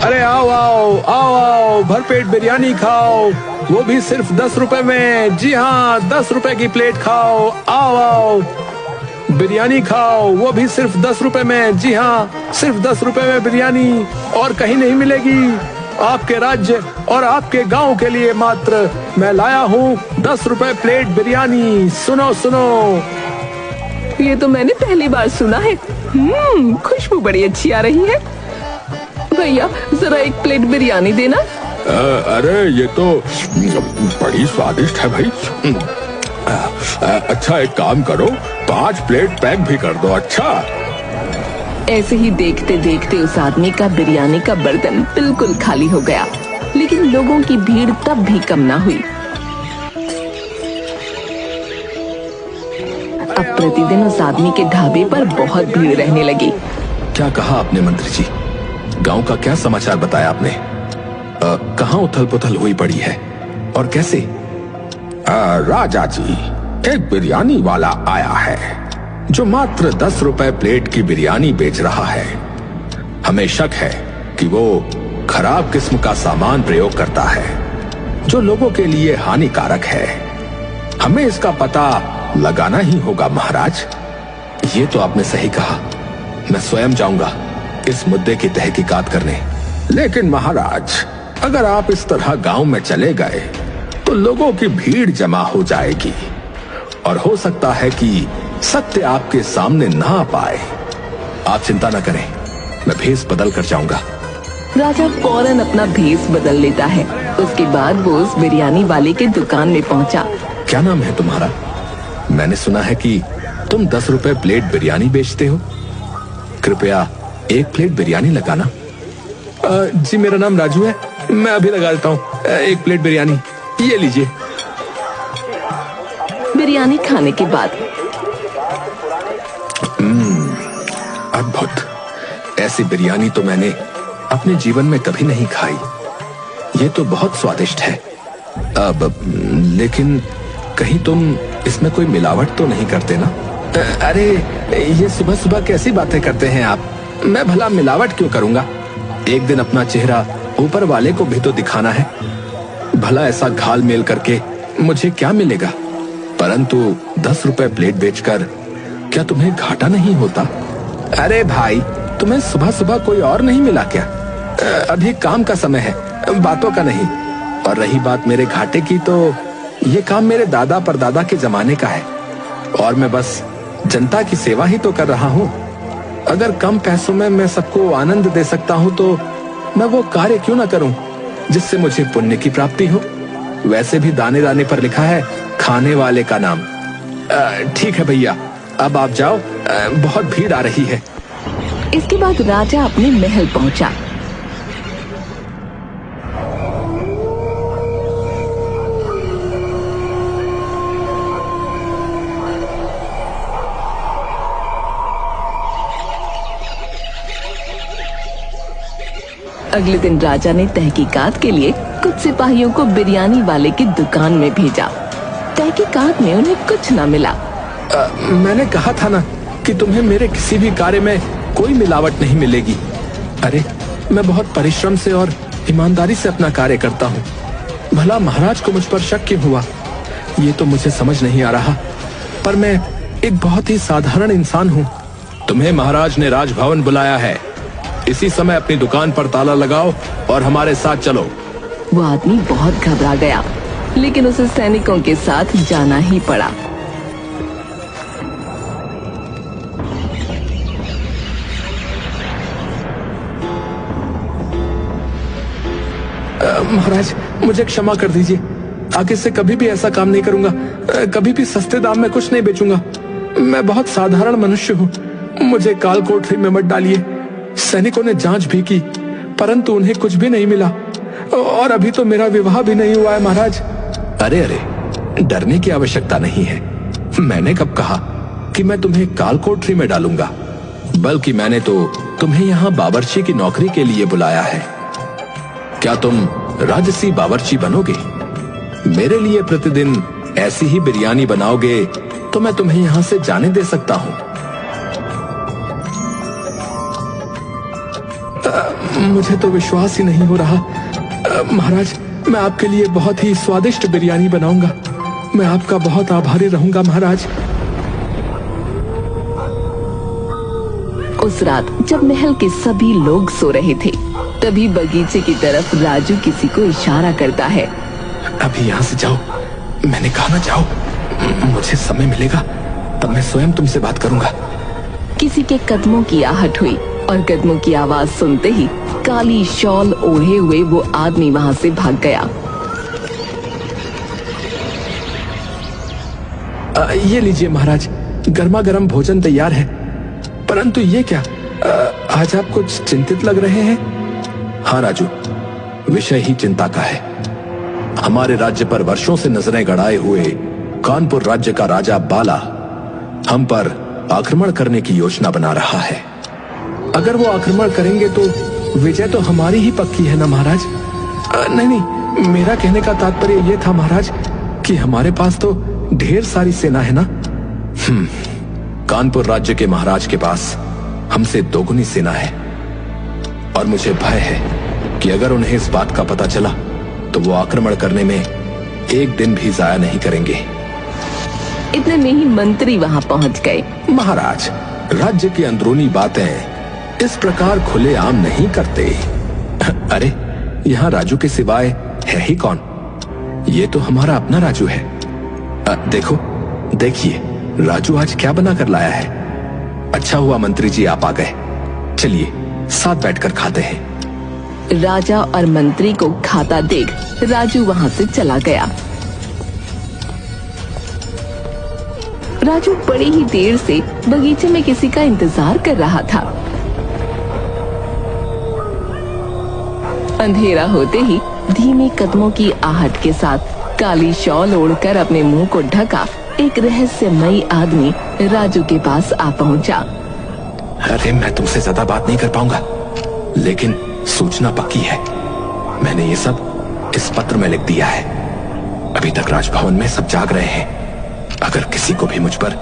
अरे आओ आओ आओ आओ, भरपेट बिरयानी खाओ, वो भी सिर्फ 10 रुपए में। जी हाँ, 10 रुपए की प्लेट खाओ। आओ आओ, बिरयानी खाओ, वो भी सिर्फ 10 रुपए में। जी हाँ, सिर्फ 10 रुपए में बिरयानी, और कहीं नहीं मिलेगी। आपके राज्य और आपके गांव के लिए मात्र मैं लाया हूँ 10 रुपए प्लेट बिरयानी। सुनो सुनो। ये तो मैंने पहली बार सुना है। खुशबू बड़ी अच्छी आ रही है। भैया जरा एक प्लेट बिरयानी देना। अरे ये तो बड़ी स्वादिष्ट है भाई। अच्छा एक काम करो, 5 प्लेट पैक भी कर दो। अच्छा। ऐसे ही देखते देखते उस आदमी का बिरयानी का बर्तन बिल्कुल खाली हो गया, लेकिन लोगों की भीड़ तब भी कम ना हुई। अब प्रतिदिन उस आदमी के ढाबे पर बहुत भीड़ रहने लगी। क्या कहा आपने मंत्री जी? गांव का क्या समाचार बताया आपने? कहाँ उथल पुथल हुई पड़ी है और कैसे? राजा जी, एक बिरयानी वाला आया है जो मात्र 10 रुपए प्लेट की बिरयानी बेच रहा है। हमें शक है कि वो खराब किस्म का सामान प्रयोग करता है जो लोगों के लिए हानिकारक है। हमें इसका पता लगाना ही होगा महाराज। ये तो आपने सही कहा, मैं स्वयं जाऊंगा इस मुद्दे की तहकीकात करने। लेकिन महाराज, अगर आप इस तरह गांव में चले गए तो लोगों की भीड़ जमा हो जाएगी और हो सकता है कि सत्य आपके सामने ना आ पाए। आप चिंता न करें, मैं भेष बदल कर जाऊंगा। राजा फौरन अपना भेष बदल लेता है। उसके बाद वो उस बिरयानी वाले के दुकान में पहुंचा। क्या नाम है तुम्हारा? मैंने सुना है कि तुम 10 रुपए प्लेट बिरयानी बेचते हो। कृपया एक प्लेट बिरयानी लगाना। जी मेरा नाम राजू है, मैं अभी लगा देता हूँ। एक प्लेट बिरयानी ये लीजिए। बिरयानी खाने के बाद अद्भुत। ऐसी बिरयानी तो मैंने अपने जीवन में कभी नहीं खाई। ये तो बहुत स्वादिष्ट है। अब लेकिन कहीं तुम इसमें कोई मिलावट तो नहीं करते ना? अरे ये सुबह सुबह कैसी बातें करते हैं आप? मैं भला मिलावट क्यों करूंगा? एक दिन अपना चेहरा ऊपर वाले को भी तो दिखाना है। भला ऐसा घाल मेल करके मुझे क्या मिलेगा? परंतु 10 रुपए प्लेट बेचकर क्या तुम्हें घाटा नहीं होता? अरे भाई, तुम्हें सुबह सुबह कोई और नहीं मिला क्या? अभी काम का समय है, बातों का नहीं। और रही बात मेरे घाटे की, तो ये काम मेरे दादा परदादा के जमाने का है और मैं बस जनता की सेवा ही तो कर रहा हूँ। अगर कम पैसों में मैं सबको आनंद दे सकता हूँ तो मैं वो कार्य क्यों ना करूँ जिससे मुझे पुण्य की प्राप्ति हो। वैसे भी दाने दाने पर लिखा है खाने वाले का नाम। ठीक है भैया, अब आप जाओ, बहुत भीड़ आ रही है। इसके बाद राजा अपने महल पहुंचा। अगले दिन राजा ने तहकीकात के लिए कुछ सिपाहियों को बिरयानी वाले की दुकान में भेजा। तहकीकात में उन्हें कुछ न मिला। मैंने कहा था ना कि तुम्हें मेरे किसी भी कार्य में कोई मिलावट नहीं मिलेगी। अरे मैं बहुत परिश्रम से और ईमानदारी से अपना कार्य करता हूँ। भला महाराज को मुझ पर शक क्यों हुआ, ये तो मुझे समझ नहीं आ रहा। पर मैं एक बहुत ही साधारण इंसान हूँ। तुम्हें महाराज ने राजभवन बुलाया है। इसी समय अपनी दुकान पर ताला लगाओ और हमारे साथ चलो। वो आदमी बहुत घबरा गया, लेकिन उसे सैनिकों के साथ जाना ही पड़ा। महाराज, मुझे क्षमा कर दीजिए। आगे से कभी भी ऐसा काम नहीं करूंगा। कभी भी सस्ते दाम में कुछ नहीं बेचूंगा। मैं बहुत साधारण मनुष्य हूँ। मुझे काल कोठरी में मत डालिए। सैनिकों ने जांच भी की, परंतु उन्हें कुछ भी नहीं मिला। और अभी तो मेरा विवाह भी नहीं हुआ है महाराज। अरे अरे, डरने की आवश्यकता नहीं है। मैंने कब कहा कि मैं तुम्हें काल कोठरी में डालूंगा? बल्कि मैंने तो तुम्हें यहाँ बावर्ची की नौकरी के लिए बुलाया है। क्या तुम राजसी बावर्ची बनोगे? मेरे लिए प्रतिदिन ऐसी ही बिरयानी बनाओगे तो मैं तुम्हें यहाँ से जाने दे सकता हूँ। मुझे तो विश्वास ही नहीं हो रहा। महाराज, मैं आपके लिए बहुत ही स्वादिष्ट बिरयानी बनाऊंगा। मैं आपका बहुत आभारी रहूंगा महाराज। उस रात जब महल के सभी लोग सो रहे थे, तभी बगीचे की तरफ राजू किसी को इशारा करता है। अभी यहाँ से जाओ, मैंने कहा ना जाओ। मुझे समय मिलेगा तब मैं स्वयं तुमसे बात करूंगा। किसी के कदमों की आहट हुई और कदमों की आवाज सुनते ही काली शॉल ओढ़े हुए वो आदमी वहाँ से भाग गया। ये लीजिए महाराज, गर्मा गर्म भोजन तैयार है। परंतु ये क्या, आज आप कुछ चिंतित लग रहे हैं। हाँ राजू, विषय ही चिंता का है। हमारे राज्य पर वर्षों से नजरें गड़ाए हुए कानपुर राज्य का राजा बाला हम पर आक्रमण करने की योजना बना रहा है। अगर वो आक्रमण करेंगे तो विजय तो हमारी ही पक्की है ना महाराज। नहीं, मेरा कहने का तात्पर्य ये था महाराज कि हमारे पास तो ढेर सारी सेना है ना। कानपुर राज्य के महाराज के पास हमसे दोगुनी सेना है और मुझे भय है कि अगर उन्हें इस बात का पता चला तो वो आक्रमण करने में एक दिन भी जाया नहीं करेंगे। इतने में ही मंत्री वहाँ पहुँच गए। महाराज, राज्य की अंदरूनी बातें इस प्रकार खुलेआम नहीं करते। अरे, यहाँ राजू के सिवाय है ही कौन। ये तो हमारा अपना राजू है। देखो, देखिए राजू आज क्या बना कर लाया है। अच्छा हुआ मंत्री जी आप आ गए। चलिए साथ बैठकर खाते हैं। राजा और मंत्री को खाता देख राजू वहाँ से चला गया। राजू बड़ी ही देर से बगीचे में किसी का इंतजार कर रहा था। अंधेरा होते ही धीमे कदमों की आहट के साथ काली शॉल ओढ़कर अपने मुंह को ढका एक रहस्यमयी आदमी राजू के पास आ पहुंचा। अरे, मैं तुमसे ज्यादा बात नहीं कर पाऊंगा, लेकिन सूचना पक्की है। मैंने ये सब इस पत्र में लिख दिया है। अभी तक राजभवन में सब जाग रहे हैं। अगर किसी को भी मुझ पर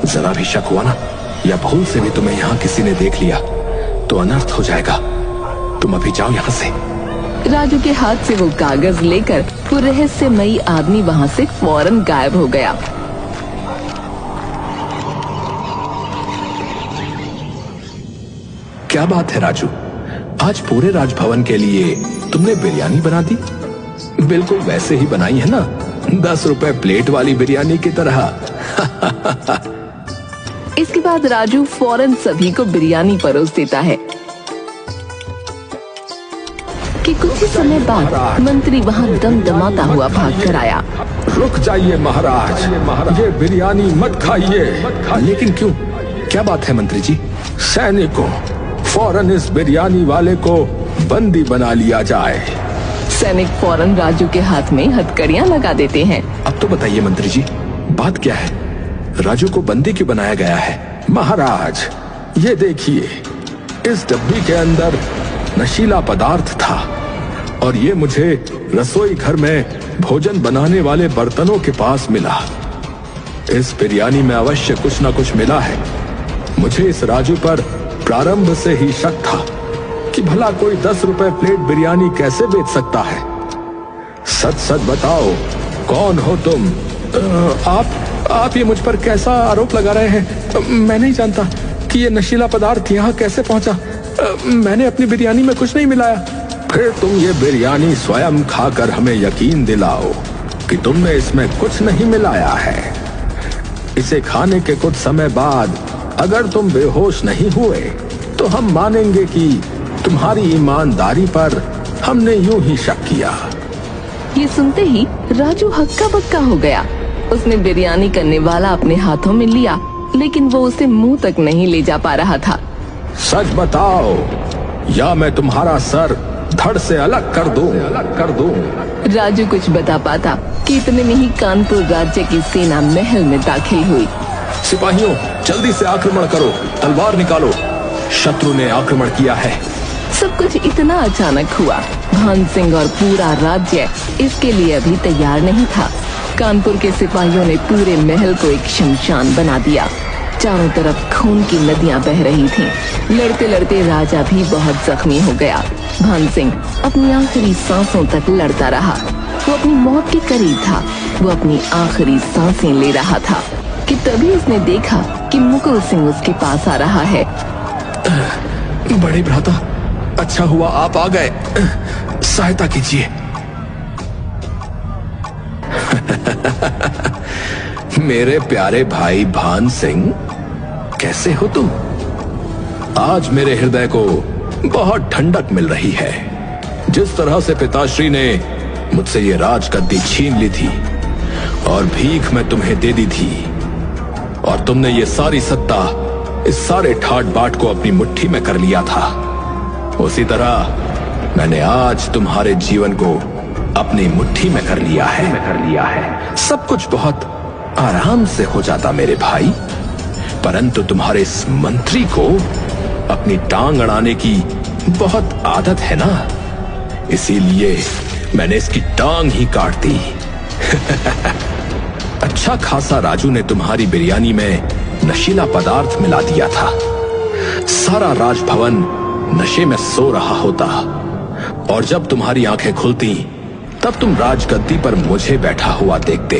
जरा भी शक हुआ ना, या भूल से भी तुम्हें यहाँ किसी ने देख लिया तो अनर्थ हो जाएगा। तुम अभी जाओ यहाँ से। राजू के हाथ से वो कागज लेकर वो रहस्यमयी आदमी वहाँ से फौरन गायब हो गया। क्या बात है राजू, आज पूरे राजभवन के लिए तुमने बिरयानी बना दी। बिल्कुल वैसे ही बनाई है ना, 10 रुपए प्लेट वाली बिरयानी की तरह। इसके बाद राजू फौरन सभी को बिरयानी परोस देता है कि कुछ ही समय बाद मंत्री वहाँ दमदमाता हुआ भाग कर आया। रुक जाइए महाराज, ये बिरयानी मत खाइए। लेकिन क्यों, क्या बात है मंत्री जी। सैनिकों, फौरन इस बिरयानी वाले को बंदी बना लिया जाए। सैनिक फौरन राजू के हाथ में हथकड़ियां लगा देते हैं। अब तो बताइए मंत्री जी, बात क्या है। राजू को बंदी क्यों बनाया गया है। महाराज, ये देखिए, इस डब्बी के अंदर नशीला पदार्थ था और ये मुझे रसोई घर में भोजन बनाने वाले बर्तनों के पास मिला। इस बिरयानी में अवश्य कुछ न कुछ मिला है। मुझे इस राजू पर प्रारंभ से ही शक था कि भला कोई 10 रुपए प्लेट बिरयानी कैसे बेच सकता है। सच सच बताओ, कौन हो तुम। आप ये मुझ पर कैसा आरोप लगा रहे हैं। मैं नहीं जानता कि ये नशीला पदार्थ यहाँ कैसे पहुँचा। मैंने अपनी बिरयानी में कुछ नहीं मिलाया। फिर तुम ये बिरयानी स्वयं खाकर हमें यकीन दिलाओ कि तुमने इसमें कुछ नहीं मिलाया है। इसे खाने के कुछ समय बाद अगर तुम बेहोश नहीं हुए तो हम मानेंगे कि तुम्हारी ईमानदारी पर हमने यूं ही शक किया। ये सुनते ही राजू हक्का बक्का हो गया। उसने बिरयानी करने वाला अपने हाथों में लिया, लेकिन वो उसे मुंह तक नहीं ले जा पा रहा था। सच बताओ या मैं तुम्हारा सर धड़ से अलग कर दूं। राजू कुछ बता पाता कि इतने में ही कानपुर राज्य की सेना महल में दाखिल हुई। सिपाहियों, जल्दी से आक्रमण करो, तलवार निकालो, शत्रु ने आक्रमण किया है। सब कुछ इतना अचानक हुआ। भान सिंह और पूरा राज्य इसके लिए अभी तैयार नहीं था। कानपुर के सिपाहियों ने पूरे महल को एक शमशान बना दिया। चारों तरफ खून की नदियां बह रही थीं। लड़ते लड़ते राजा भी बहुत जख्मी हो गया। भान सिंह अपनी आखिरी सांसों तक लड़ता रहा। वो अपनी मौत के करीब था। वो अपनी आखिरी सांसें ले रहा था कि तभी उसने देखा कि मुकुल सिंह उसके पास आ रहा है। बड़े भ्राता, अच्छा हुआ आप आ गए, सहायता कीजिए। मेरे प्यारे भाई भान सिंह, कैसे हो तुम? आज मेरे हृदय को बहुत ठंडक मिल रही है। जिस तरह से पिताश्री ने मुझसे ये राजगद्दी छीन ली थी और भीख मैं तुम्हें दे दी थी, और तुमने ये सारी सत्ता, इस सारे ठाट बाट को अपनी मुट्ठी में कर लिया था, उसी तरह मैंने आज तुम्हारे जीवन को अपनी मुट्ठी में कर लिया है। सब कुछ बहुत आराम से हो जाता मेरे भाई, परंतु तुम्हारे इस मंत्री को अपनी टांग अड़ाने की बहुत आदत है ना, इसीलिए मैंने इसकी टांग ही काट दी। अच्छा खासा राजू ने तुम्हारी बिरयानी में नशीला पदार्थ मिला दिया था। सारा राजभवन नशे में सो रहा होता, और जब तुम्हारी आंखें खुलती तब तुम राजगद्दी पर मुझे बैठा हुआ देखते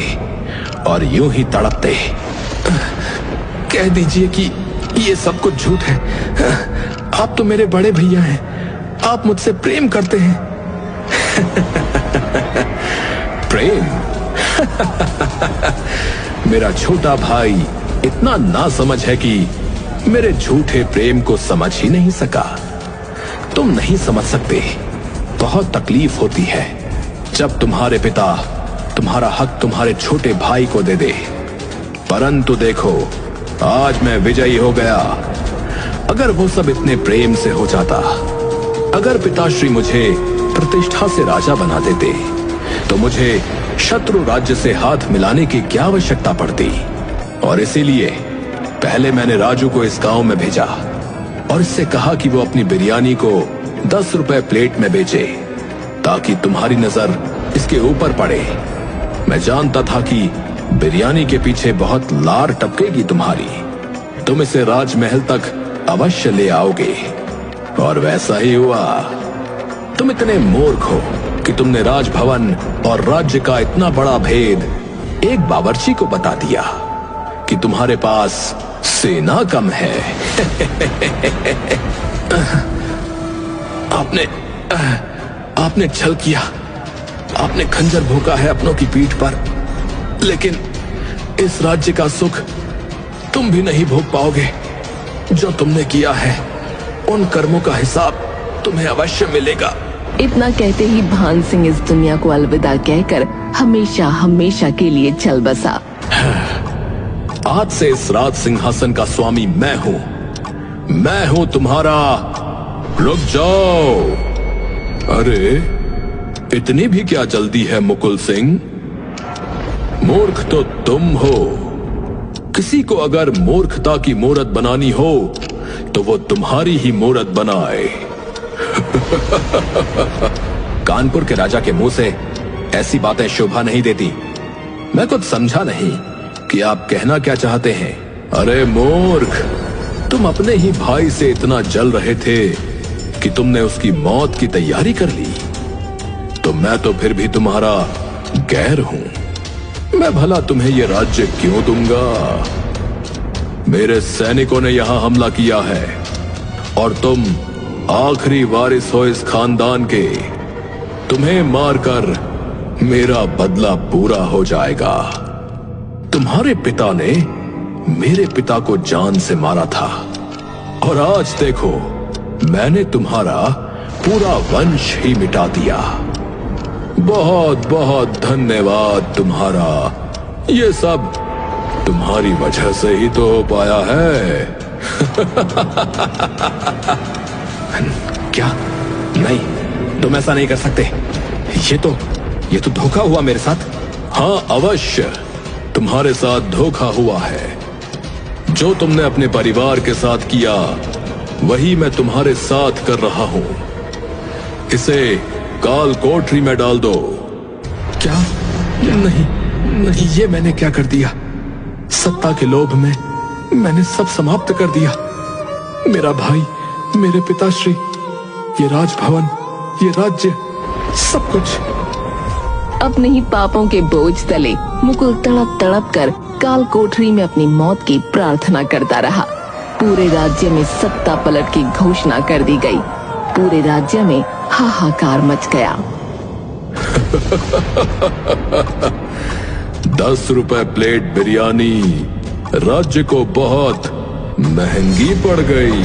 और यूं ही तड़पते। कह दीजिए कि ये सब कुछ झूठ है। आप तो मेरे बड़े भैया हैं, आप मुझसे प्रेम करते हैं। प्रेम? मेरा छोटा भाई इतना नासमझ है कि मेरे झूठे प्रेम को समझ ही नहीं सका। तुम नहीं समझ सकते, बहुत तकलीफ होती है जब तुम्हारे पिता तुम्हारा हक तुम्हारे छोटे भाई को दे दे। परंतु देखो, आज मैं विजयी हो गया। अगर वो सब इतने प्रेम से हो जाता, अगर पिताश्री मुझे प्रतिष्ठा से राजा बना देते, तो मुझे शत्रु राज्य से हाथ मिलाने की क्या आवश्यकता पड़ती। और इसीलिए पहले मैंने राजू को इस गांव में भेजा और इससे कहा कि वो अपनी बिरयानी को 10 रुपए प्लेट में बेचे, ताकि तुम्हारी नजर इसके ऊपर पड़े। मैं जानता था कि बिरयानी के पीछे बहुत लार टपकेगी तुम्हारी, तुम इसे राजमहल तक अवश्य ले आओगे। और वैसा ही हुआ। तुम इतने मूर्ख हो कि तुमने राजभवन और राज्य का इतना बड़ा भेद एक बावर्ची को बता दिया कि तुम्हारे पास सेना कम है। आपने छल किया, आपने खंजर भोंका है अपनों की पीठ पर, लेकिन इस राज्य का सुख तुम भी नहीं भोग पाओगे। जो तुमने किया है, उन कर्मों का हिसाब तुम्हें अवश्य मिलेगा। इतना कहते ही भान सिंह इस दुनिया को अलविदा कहकर हमेशा हमेशा के लिए चल बसा। आज से इस राज सिंहासन का स्वामी मैं हूं तुम्हारा। रुक जाओ। अरे, इतनी भी क्या जल्दी है मुकुल सिंह? मूर्ख तो तुम हो। किसी को अगर मूर्खता की मूरत बनानी हो तो वो तुम्हारी ही मूरत बनाए। कानपुर के राजा के मुंह से ऐसी बातें शोभा नहीं देती। मैं कुछ समझा नहीं कि आप कहना क्या चाहते हैं। अरे मूर्ख, तुम अपने ही भाई से इतना जल रहे थे कि तुमने उसकी मौत की तैयारी कर ली। तो मैं तो फिर भी तुम्हारा गैर हूं। मैं भला तुम्हें यह राज्य क्यों दूंगा? मेरे सैनिकों ने यहां हमला किया है और तुम आखिरी वारिस हो इस खानदान के। तुम्हें मारकर मेरा बदला पूरा हो जाएगा। तुम्हारे पिता ने मेरे पिता को जान से मारा था, और आज देखो, मैंने तुम्हारा पूरा वंश ही मिटा दिया। बहुत बहुत धन्यवाद तुम्हारा। ये सब तुम्हारी वजह से ही तो हो पाया है। क्या? नहीं, तुम ऐसा नहीं कर सकते। ये तो धोखा हुआ मेरे साथ। हाँ, अवश्य तुम्हारे साथ धोखा हुआ है। जो तुमने अपने परिवार के साथ किया, वही मैं तुम्हारे साथ कर रहा हूं। इसे काल कोठरी में डाल दो। क्या? नहीं, ये मैंने क्या कर दिया? सत्ता के लोभ में मैंने सब समाप्त कर दिया। मेरा भाई, मेरे पिताश्री, ये राजभवन ये राज्य, सब कुछ। अपने ही पापों के बोझ तले मुकुल तड़प तड़प कर काल कोठरी में अपनी मौत की प्रार्थना करता रहा। पूरे राज्य में सत्ता पलट की घोषणा कर दी गई। पूरे राज्य में हाहाकार मच गया। 10 रुपए प्लेट बिरयानी राज्य को बहुत महंगी पड़ गई।